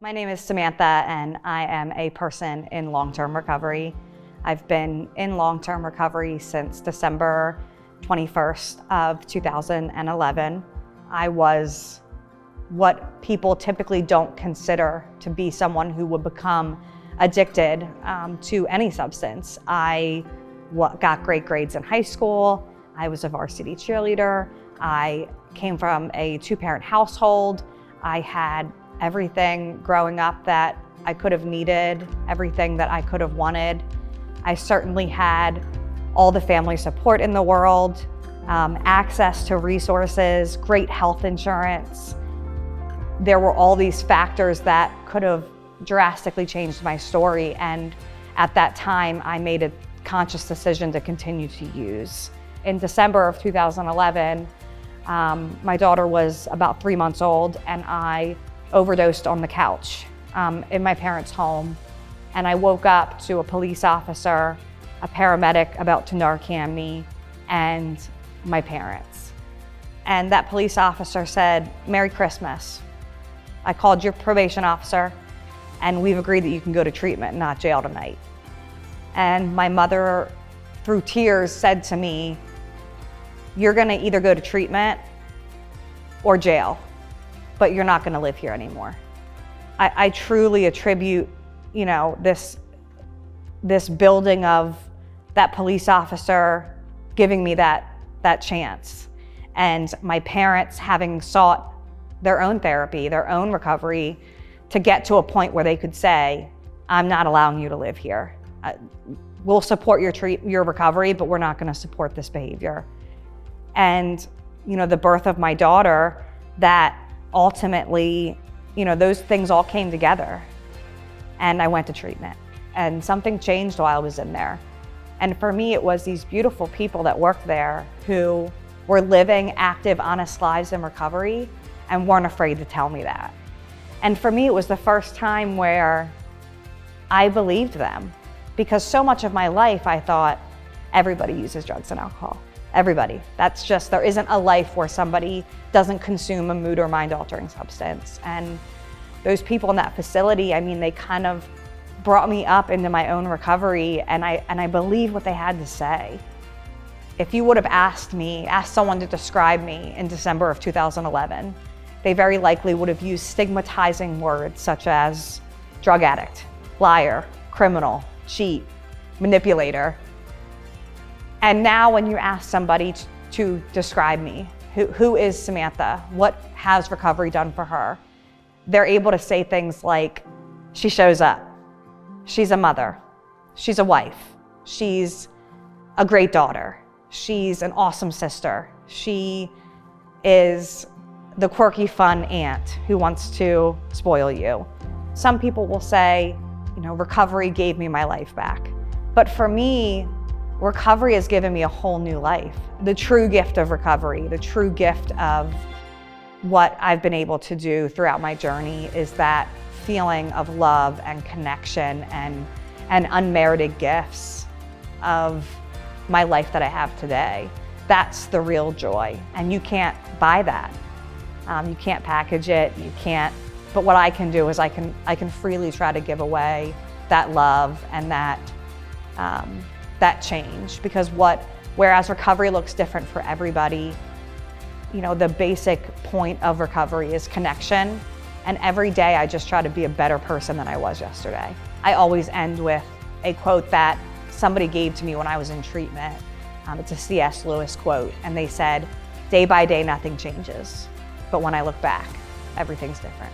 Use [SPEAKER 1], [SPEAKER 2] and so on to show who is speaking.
[SPEAKER 1] My name is Samantha, and I am a person in long-term recovery. I've been in long-term recovery since December 21st of 2011. I was what people typically don't consider to be someone who would become addicted to any substance. I got great grades in high school. I was a varsity cheerleader. I came from a two-parent household. I had everything growing up that I could have needed, everything that I could have wanted. I certainly had all the family support in the world, access to resources, great health insurance. There were all these factors that could have drastically changed my story, and at that time I made a conscious decision to continue to use. In December of 2011, my daughter was about 3 months old, and I overdosed on the couch in my parents' home. And I woke up to a police officer, a paramedic about to Narcan me, and my parents. And that police officer said, "Merry Christmas. I called your probation officer, and we've agreed that you can go to treatment, not jail tonight." And my mother, through tears, said to me, "You're gonna either go to treatment or jail, but you're not gonna live here anymore." I truly attribute, this building of that police officer giving me that chance, and my parents having sought their own therapy, their own recovery, to get to a point where they could say, "I'm not allowing you to live here. We'll support your recovery, but we're not gonna support this behavior." And the birth of my daughter, that ultimately, those things all came together, and I went to treatment, and something changed while I was in there. And for me, it was these beautiful people that worked there who were living active, honest lives in recovery and weren't afraid to tell me that. And for me, it was the first time where I believed them, because so much of my life I thought everybody uses drugs and alcohol. Everybody. There isn't a life where somebody doesn't consume a mood or mind-altering substance. And those people in that facility, they kind of brought me up into my own recovery, and I believed what they had to say. If you would have asked someone to describe me in December of 2011, they very likely would have used stigmatizing words such as drug addict, liar, criminal, cheat, manipulator. And now when you ask somebody to describe me, who is Samantha? What has recovery done for her? They're able to say things like, she shows up, she's a mother, she's a wife, she's a great daughter, she's an awesome sister, she is the quirky, fun aunt who wants to spoil you. Some people will say, recovery gave me my life back. But for me, recovery has given me a whole new life. The true gift of recovery, the true gift of what I've been able to do throughout my journey is that feeling of love and connection and unmerited gifts of my life that I have today. That's the real joy, and you can't buy that. You can't package it, you can't, but what I can do is I can freely try to give away that love and that change, because whereas recovery looks different for everybody, the basic point of recovery is connection. And every day I just try to be a better person than I was yesterday. I always end with a quote that somebody gave to me when I was in treatment. It's a C.S. Lewis quote, and they said, "Day by day, nothing changes. But when I look back, everything's different."